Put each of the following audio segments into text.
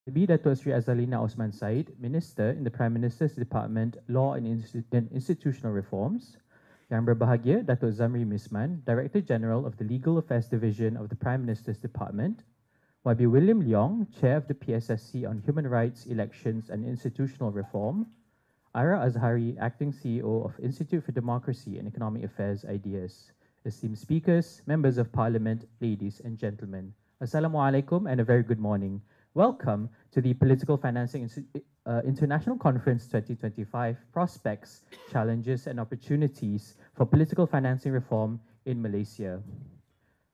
Nabi Datuk Seri Azalina Osman Said, Minister in the Prime Minister's Department, Law and Institutional Reforms. Yang berbahagia Datuk Zamri Misman, Director General of the Legal Affairs Division of the Prime Minister's Department. YB William Leong, Chair of the PSSC on Human Rights, Elections and Institutional Reform. Ira Azhari, Acting CEO of Institute for Democracy and Economic Affairs Ideas. Esteemed speakers, members of parliament, ladies and gentlemen. Assalamu alaikum and a very good morning. Welcome to the Political Financing International Conference 2025, Prospects, Challenges and Opportunities for Political Financing Reform in Malaysia.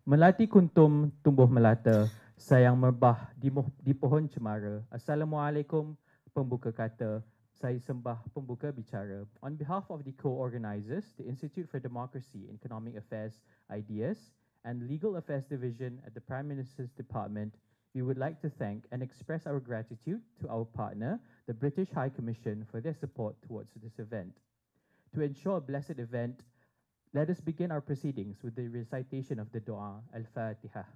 Melati kuntum tumbuh melata, sayang merbah di pohon cemara. Assalamualaikum pembuka kata, saya sembah pembuka bicara. On behalf of the co-organizers, the Institute for Democracy and Economic Affairs Ideas and Legal Affairs Division at the Prime Minister's Department, we would like to thank and express our gratitude to our partner, the British High Commission, for their support towards this event. To ensure a blessed event, let us begin our proceedings with the recitation of the Dua Al-Fatiha.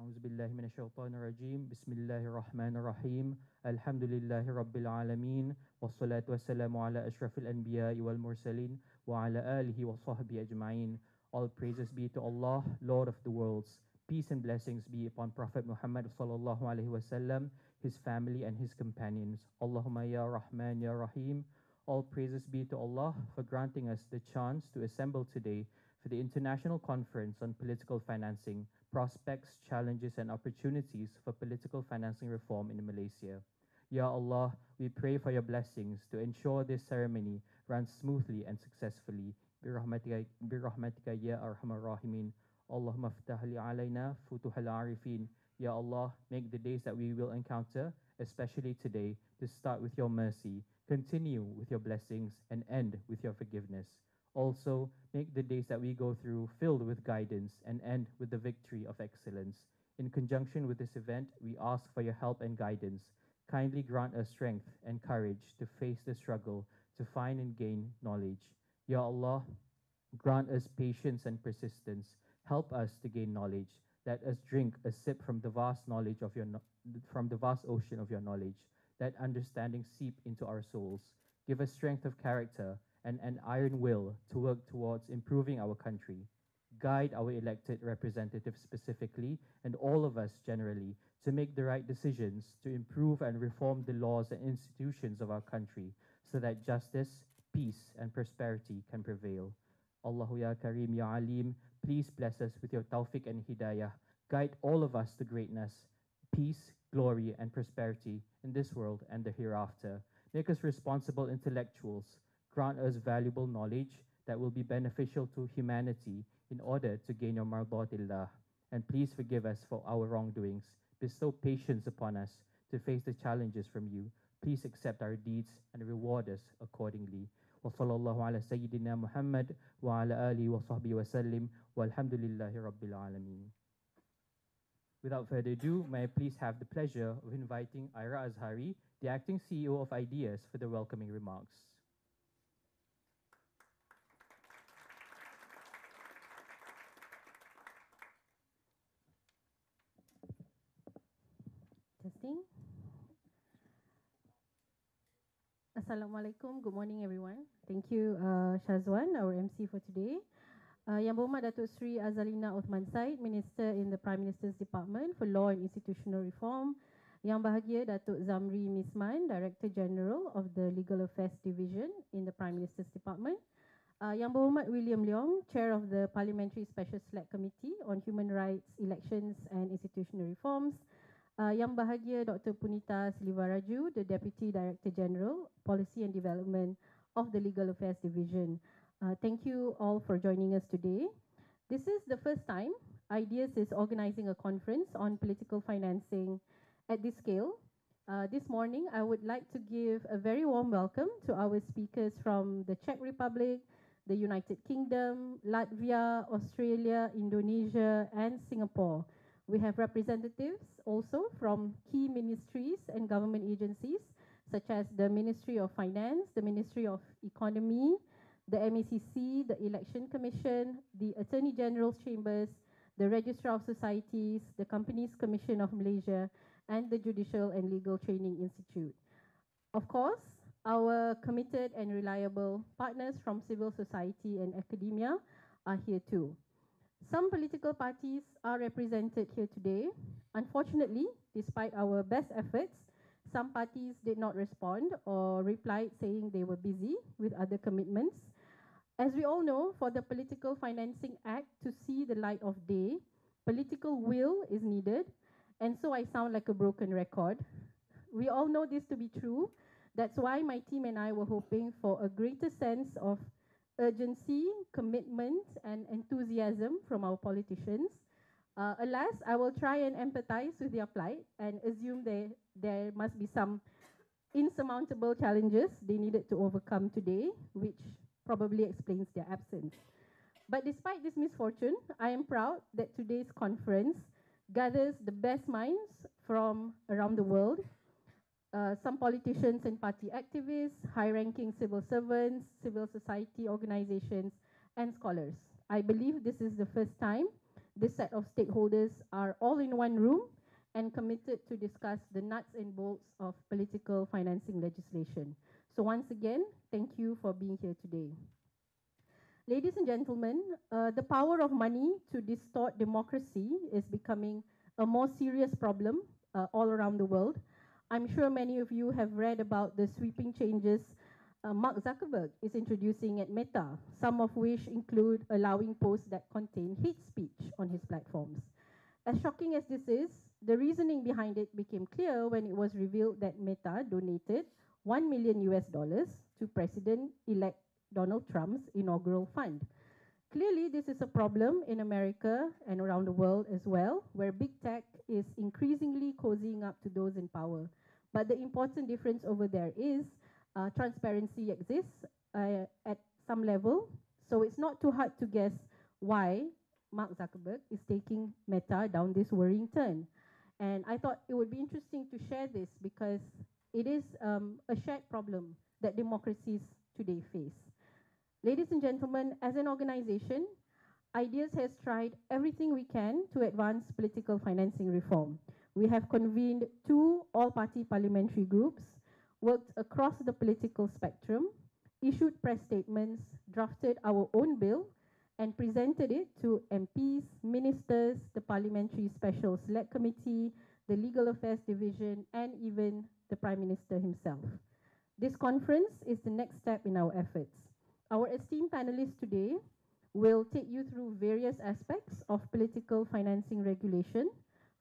أعوذ بالله من الشيطان الرجيم بسم الله الرحمن الرحيم الحمد لله رب العالمين والصلاة والسلام على أشرف الأنبياء والمرسلين وعلى آله وصحبه أجمعين. All praises be to Allah, Lord of the worlds. Peace and blessings be upon Prophet Muhammad sallallahu alaihi wasallam, his family and his companions. Allahumma ya Rahman ya Rahim. All praises be to Allah for granting us the chance to assemble today for the International Conference on Political Financing, Prospects, Challenges and Opportunities for Political Financing Reform in Malaysia. Ya Allah, we pray for your blessings to ensure this ceremony runs smoothly and successfully. Birahmatika ya arhamar rahimin. Allahumma ftah li alayna futuhal arifin. Ya Allah, make the days that we will encounter, especially today, to start with your mercy, continue with your blessings, and end with your forgiveness. Also, make the days that we go through filled with guidance and end with the victory of excellence. In conjunction with this event, we ask for your help and guidance. Kindly grant us strength and courage to face the struggle to find and gain knowledge. Ya Allah, grant us patience and persistence. Help us to gain knowledge. Let us drink a sip from the vast knowledge of from the vast ocean of your knowledge. Let understanding seep into our souls. Give us strength of character and an iron will to work towards improving our country. Guide our elected representatives specifically and all of us generally to make the right decisions to improve and reform the laws and institutions of our country so that justice, peace, and prosperity can prevail. Allahu ya Kareem ya Alim, please bless us with your tawfiq and hidayah. Guide all of us to greatness, peace, glory, and prosperity in this world and the hereafter. Make us responsible intellectuals. Grant us valuable knowledge that will be beneficial to humanity in order to gain your mardatillah. And please forgive us for our wrongdoings. Bestow patience upon us to face the challenges from you. Please accept our deeds and reward us accordingly. وصلى الله على سيدنا محمد وعلى آله وصحبه وسلم والحمد لله رب العالمين. Without further ado, may I please have the pleasure of inviting Ira Azhari, the Acting CEO of Ideas, for the welcoming remarks. Testing. Assalamualaikum. Good morning, everyone. Thank you, Shazwan, our MC for today. Yang Berhormat Datuk Seri Azalina Othman Said, Minister in the Prime Minister's Department for Law and Institutional Reform. Yang Bahagia Datuk Zamri Misman, Director General of the Legal Affairs Division in the Prime Minister's Department. Yang Berhormat William Leong, Chair of the Parliamentary Special Select Committee on Human Rights, Elections and Institutional Reforms. Yang Bahagia Dr. Punita Silivaraju, the Deputy Director General, Policy and Development of the Legal Affairs Division. Thank you all for joining us today. This is the first time Ideas is organizing a conference on political financing at this scale. This morning, I would like to give a very warm welcome to our speakers from the Czech Republic, the United Kingdom, Latvia, Australia, Indonesia, and Singapore. We have representatives also from key ministries and government agencies such as the Ministry of Finance, the Ministry of Economy, the MACC, the Election Commission, the Attorney General's Chambers, the Registrar of Societies, the Companies Commission of Malaysia, and the Judicial and Legal Training Institute. Of course, our committed and reliable partners from civil society and academia are here too. Some political parties are represented here today. Unfortunately, despite our best efforts, some parties did not respond or replied saying they were busy with other commitments. As we all know, for the Political Financing Act to see the light of day, political will is needed, and so I sound like a broken record. We all know this to be true. That's why my team and I were hoping for a greater sense of urgency, commitment, and enthusiasm from our politicians. Alas, I will try and empathize with their plight and assume there must be some insurmountable challenges they needed to overcome today, which probably explains their absence. But despite this misfortune, I am proud that today's conference gathers the best minds from around the world, some politicians and party activists, high-ranking civil servants, civil society organizations, and scholars. I believe this is the first time this set of stakeholders are all in one room and committed to discuss the nuts and bolts of political financing legislation. So once again, thank you for being here today. Ladies and gentlemen, the power of money to distort democracy is becoming a more serious problem all around the world. I'm sure many of you have read about the sweeping changes Mark Zuckerberg is introducing at Meta, some of which include allowing posts that contain hate speech on his platforms. As shocking as this is, the reasoning behind it became clear when it was revealed that Meta donated $1 million to President-elect Donald Trump's inaugural fund. Clearly, this is a problem in America and around the world as well, where big tech is increasingly cozying up to those in power. But the important difference over there is transparency exists at some level, so it's not too hard to guess why Mark Zuckerberg is taking Meta down this worrying turn. And I thought it would be interesting to share this because it is a shared problem that democracies today face. Ladies and gentlemen, as an organization, Ideas has tried everything we can to advance political financing reform. We have convened 2 all-party parliamentary groups, worked across the political spectrum, issued press statements, drafted our own bill, and presented it to MPs, ministers, the Parliamentary Special Select Committee, the Legal Affairs Division, and even the Prime Minister himself. This conference is the next step in our efforts. Our esteemed panelists today will take you through various aspects of political financing regulation,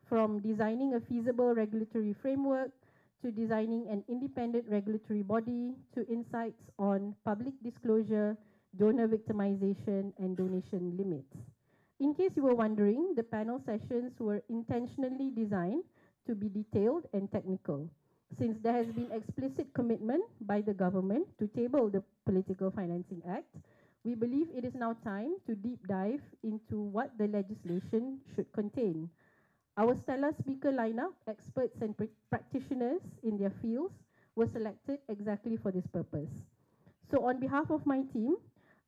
from designing a feasible regulatory framework to designing an independent regulatory body to insights on public disclosure, donor victimization, and donation limits. In case you were wondering, the panel sessions were intentionally designed to be detailed and technical, since there has been explicit commitment by the government to table the Political Financing Act. We believe it is now time to deep dive into what the legislation should contain. Our stellar speaker lineup, experts and practitioners in their fields, were selected exactly for this purpose. So on behalf of my team,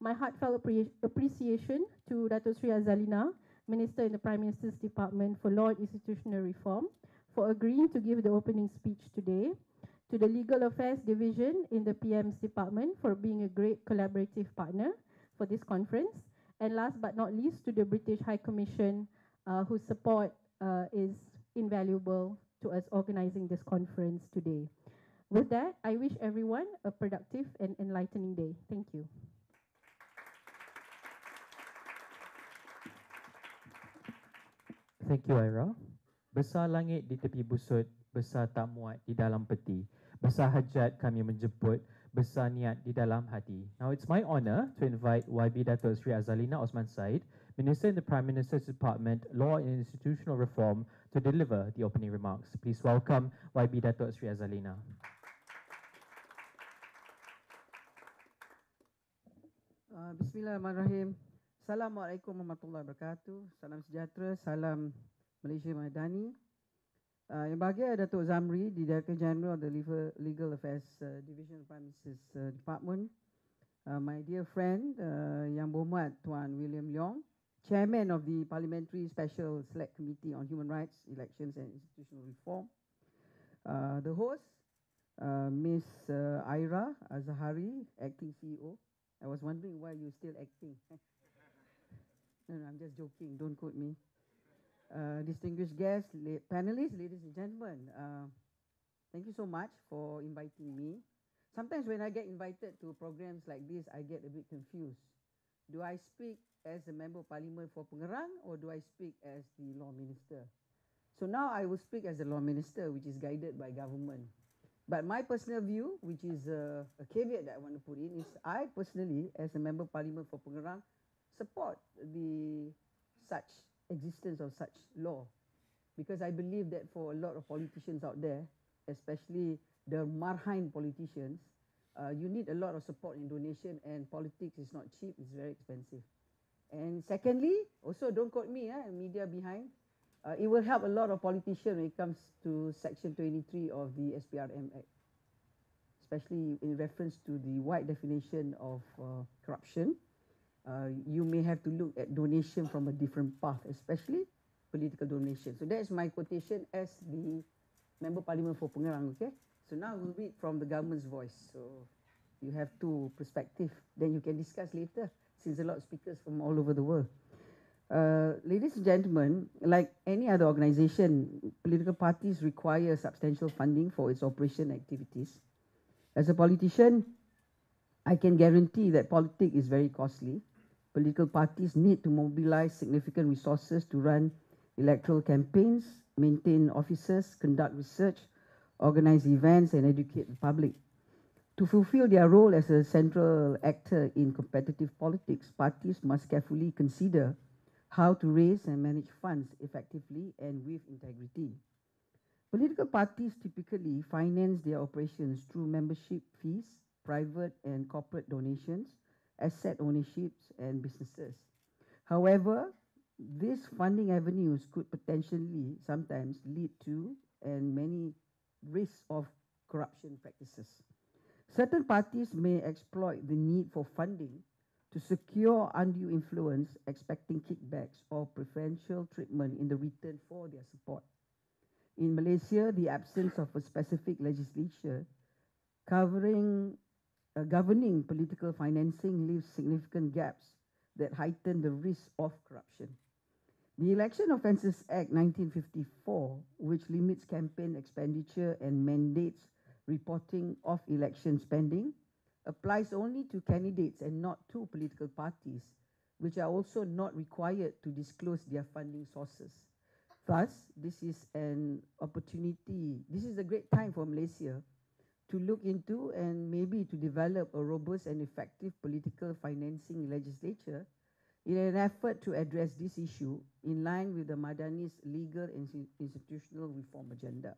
my heartfelt appreciation to Datuk Seri Azalina, Minister in the Prime Minister's Department for Law and Institutional Reform, for agreeing to give the opening speech today, to the Legal Affairs Division in the PM's Department for being a great collaborative partner for this conference, and last but not least, to the British High Commission, whose support is invaluable to us organizing this conference today. With that, I wish everyone a productive and enlightening day. Thank you. Thank you, Ira. Besar langit di tepi busut, besar tak muat di dalam peti. Besar hajat kami menjemput, besar niat di dalam hati. Now it's my honor to invite YB Datuk Seri Azalina Othman Said, Minister in the Prime Minister's Department, Law and Institutional Reform, to deliver the opening remarks. Please welcome YB Datuk Seri Azalina. Bismillahirrahmanirrahim. Assalamualaikum warahmatullahi wabarakatuh. Salam sejahtera, salam Malaysia Madani. Yang bahagia Datuk Zamri, di Director General of the Legal Affairs Division of Prime Minister's Department. My dear friend, Yang Berhormat Tuan William Leong, Chairman of the Parliamentary Special Select Committee on Human Rights, Elections and Institutional Reform. The host, Miss Ira Azahari, Acting CEO. I was wondering why you're still acting. No, I'm just joking, don't quote me. Distinguished guests, panelists, ladies and gentlemen, thank you so much for inviting me. Sometimes when I get invited to programs like this, I get a bit confused. Do I speak as a Member of Parliament for Pengerang or do I speak as the Law Minister? So now I will speak as the Law Minister, which is guided by government. But my personal view, which is a caveat that I want to put in, is I personally, as a Member of Parliament for Pengerang, support the such existence of such law, because I believe that for a lot of politicians out there, especially the marhain politicians, you need a lot of support and donation, and politics is not cheap, it's very expensive. And secondly, also don't quote me, media behind, it will help a lot of politicians when it comes to Section 23 of the SPRM Act, especially in reference to the wide definition of corruption. You may have to look at donation from a different path, especially political donation. So that is my quotation as the Member Parliament for Pengerang, okay? So now we'll read from the government's voice. So you have two perspectives. Then you can discuss later, since a lot of speakers from all over the world. Ladies and gentlemen, like any other organization, political parties require substantial funding for its operation activities. As a politician, I can guarantee that politics is very costly. Political parties need to mobilize significant resources to run electoral campaigns, maintain offices, conduct research, organize events, and educate the public. To fulfill their role as a central actor in competitive politics, parties must carefully consider how to raise and manage funds effectively and with integrity. Political parties typically finance their operations through membership fees, private and corporate donations, asset ownerships, and businesses. However, these funding avenues could potentially sometimes lead to and many risks of corruption practices. Certain parties may exploit the need for funding to secure undue influence, expecting kickbacks or preferential treatment in the return for their support. In Malaysia, the absence of a specific legislature governing political financing leaves significant gaps that heighten the risk of corruption. The Election Offences Act 1954, which limits campaign expenditure and mandates reporting of election spending, applies only to candidates and not to political parties, which are also not required to disclose their funding sources. Thus, this is an opportunity, this is a great time for Malaysia to look into and maybe to develop a robust and effective political financing legislature in an effort to address this issue in line with the Madani's legal and institutional reform agenda.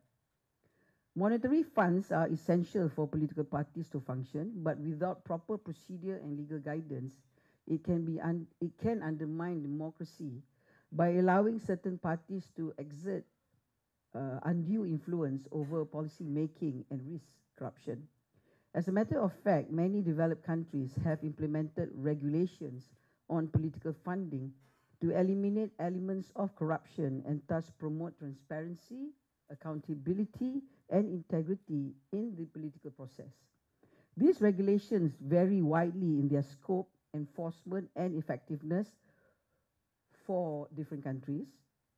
Monetary funds are essential for political parties to function, but without proper procedure and legal guidance, it can undermine democracy by allowing certain parties to exert undue influence over policy making and risk corruption. As a matter of fact, many developed countries have implemented regulations on political funding to eliminate elements of corruption and thus promote transparency, accountability, and integrity in the political process. These regulations vary widely in their scope, enforcement, and effectiveness for different countries.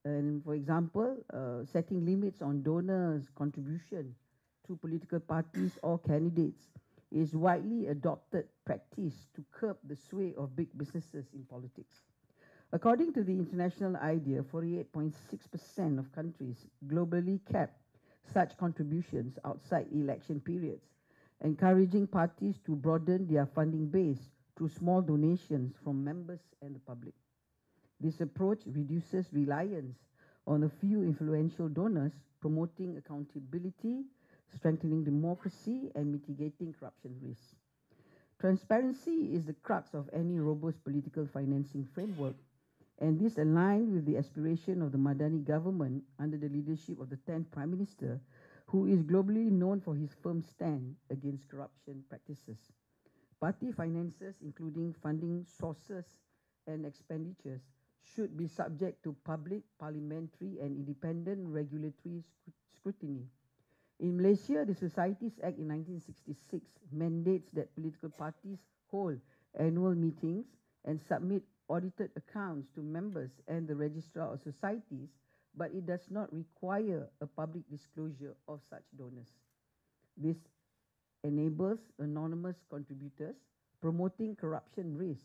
And for example, setting limits on donors' contribution to political parties or candidates is widely adopted practice to curb the sway of big businesses in politics. According to the international idea, 48.6% of countries globally cap such contributions outside election periods, encouraging parties to broaden their funding base through small donations from members and the public. This approach reduces reliance on a few influential donors, promoting accountability, strengthening democracy, and mitigating corruption risks. Transparency is the crux of any robust political financing framework, and this aligned with the aspiration of the Madani government under the leadership of the 10th Prime Minister, who is globally known for his firm stand against corruption practices. Party finances, including funding sources and expenditures, should be subject to public, parliamentary, and independent regulatory scrutiny. In Malaysia, the Societies Act in 1966 mandates that political parties hold annual meetings and submit audited accounts to members and the registrar of societies, but it does not require a public disclosure of such donors. This enables anonymous contributors, promoting corruption risk.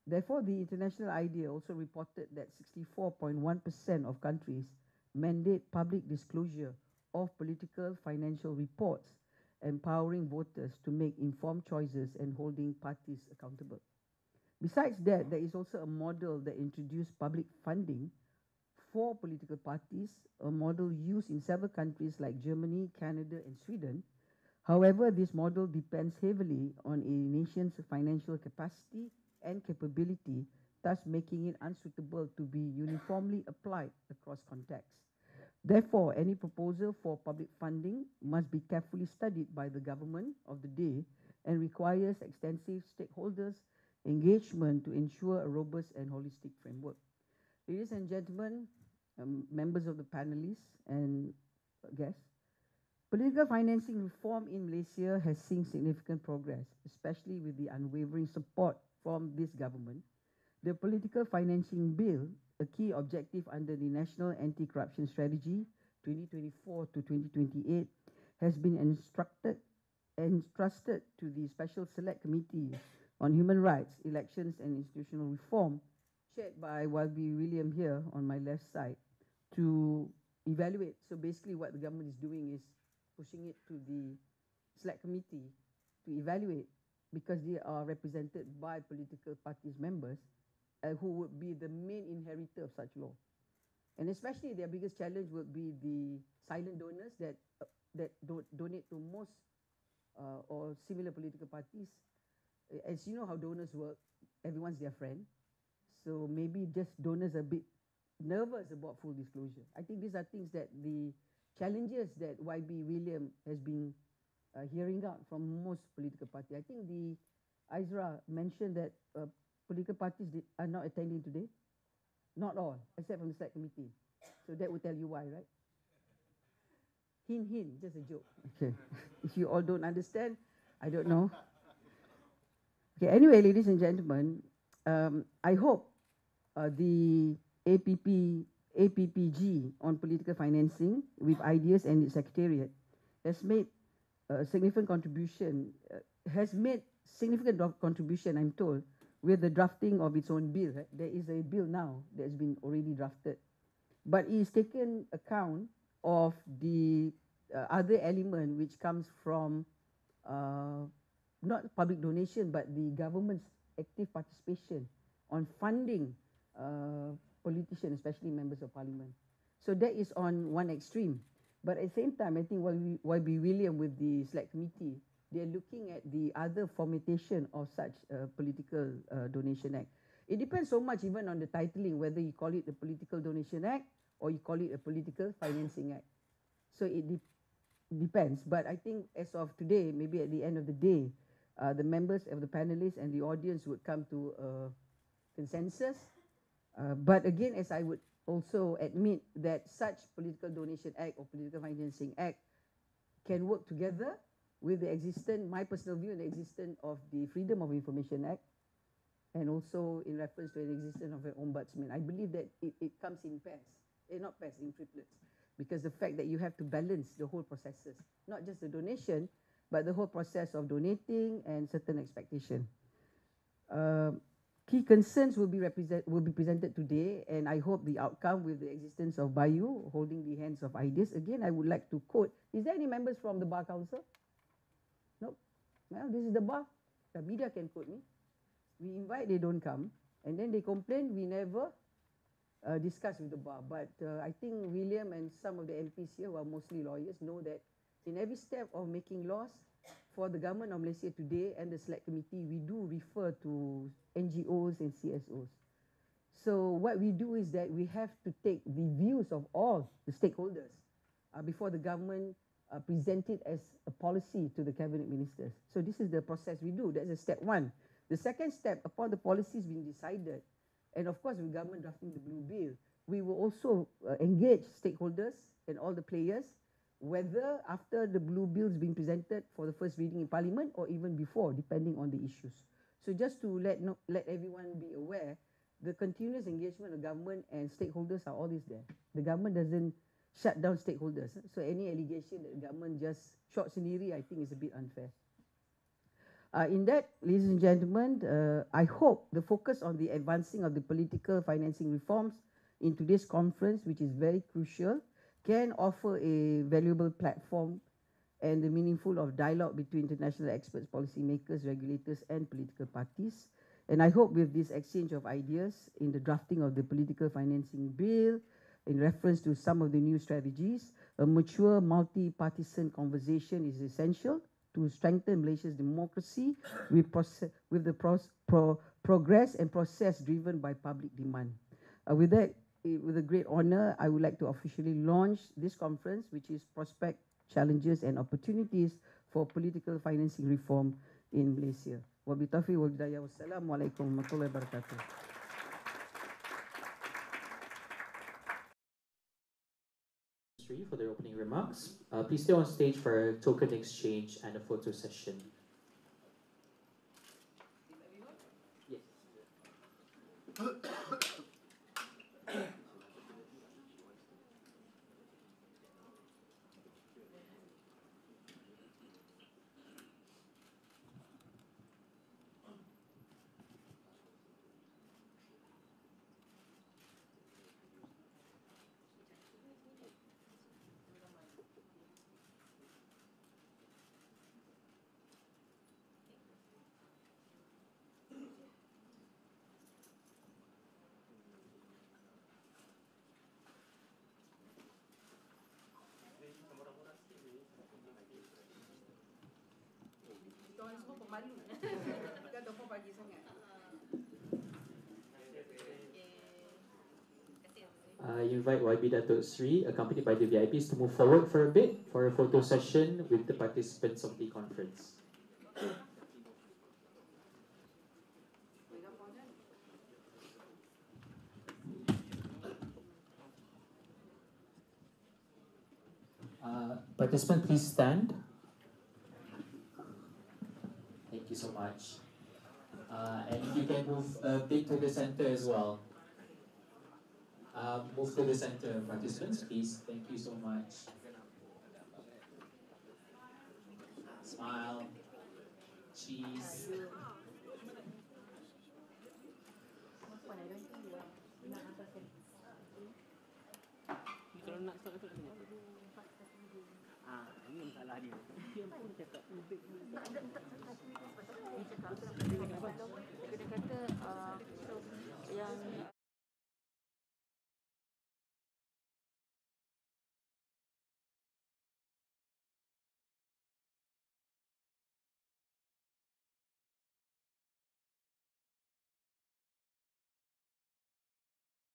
Therefore, the International Idea also reported that 64.1% of countries mandate public disclosure of political financial reports, empowering voters to make informed choices and holding parties accountable. Besides that, there is also a model that introduced public funding for political parties, a model used in several countries like Germany, Canada, and Sweden. However, this model depends heavily on a nation's financial capacity and capability, thus making it unsuitable to be uniformly applied across contexts. Therefore, any proposal for public funding must be carefully studied by the government of the day and requires extensive stakeholders' engagement to ensure a robust and holistic framework. Ladies and gentlemen, members of the panelists and guests, political financing reform in Malaysia has seen significant progress, especially with the unwavering support from this government. The Political Financing Bill, a key objective under the National Anti-Corruption Strategy 2024 to 2028, has been entrusted to the Special Select Committee on Human Rights, Elections and Institutional Reform, chaired by YB William here on my left side, to evaluate. So basically what the government is doing is pushing it to the Select Committee to evaluate, because they are represented by political parties members who would be the main inheritor of such law. And especially their biggest challenge would be the silent donors that donate to most or similar political parties. As you know how donors work, everyone's their friend. So maybe just donors are a bit nervous about full disclosure. I think these are things that the challenges that YB William has been hearing out from most political parties. I think the Isra mentioned that political parties are not attending today. Not all, except from the Select Committee. So that will tell you why, right? Hint, hint, just a joke. Okay. If you all don't understand, I don't know. Okay, anyway, ladies and gentlemen, I hope the APPG on political financing with ideas and its secretariat has made a significant contribution, I'm told, with the drafting of its own bill. Right? There is a bill now that has been already drafted. But it is taken account of the other element which comes from not public donation, but the government's active participation on funding politicians, especially members of parliament. So that is on one extreme. But at the same time, I think YB William with the Select Committee, they're looking at the other formatation of such political donation act. It depends so much even on the titling, whether you call it a political donation act or you call it a political financing act. So it depends. But I think as of today, maybe at the end of the day, the members of the panelists and the audience would come to a consensus. But again, as I would also admit that such political donation act or political financing act can work together with the existence, my personal view, the existence of the Freedom of Information Act, and also in reference to the existence of an ombudsman. I believe that it comes in pairs, not pairs, in triplets, because the fact that you have to balance the whole processes, not just the donation, but the whole process of donating and certain expectation. Key concerns will be presented today, and I hope the outcome with the existence of Bayu holding the hands of ideas. Again, I would like to quote, is there any members from the Bar Council? Nope. Well, this is the bar. The media can quote me. We invite, they don't come. And then they complain, we never discuss with the bar. But I think William and some of the MPs here, who are mostly lawyers, know that in every step of making laws for the government of Malaysia today and the Select Committee, we do refer to NGOs and CSOs. So what we do is that we have to take the views of all the stakeholders before the government present it as a policy to the cabinet ministers. So this is the process we do. That's a step one. The second step, upon the policies being decided, and of course with government drafting the blue bill, we will also engage stakeholders and all the players, whether after the blue bill is being presented for the first reading in parliament or even before, depending on the issues. So just to let everyone be aware, the continuous engagement of government and stakeholders are always there. The government doesn't shut down stakeholders. So any allegation that the government just short sendiri, I think is a bit unfair. In that, ladies and gentlemen, I hope the focus on the advancing of the political financing reforms in today's conference, which is very crucial, can offer a valuable platform and the meaningful of dialogue between international experts, policymakers, regulators, and political parties. And I hope with this exchange of ideas in the drafting of the political financing bill, in reference to some of the new strategies, a mature multi-partisan conversation is essential to strengthen Malaysia's democracy with the progress and process driven by public demand. With that, with a great honor, I would like to officially launch this conference, which is Prospect, Challenges and Opportunities for Political Financing Reform in Malaysia. Wabillahi wal hidayah. Wassalamualaikum warahmatullahi wabarakatuh. For their opening remarks. Please stay on stage for a token exchange and a photo session. Yes. I invite YB Datuk Seri, accompanied by the VIPs, to move forward for a bit for a photo session with the participants of the conference. Participant, please stand. Thank you so much. And if you can move a bit to the center as well. Move to the center, participants, please. Thank you so much. Smile. Cheese. Kalau nak stop tu tengok. Ini masalah dia. Dia pun cakap lebih.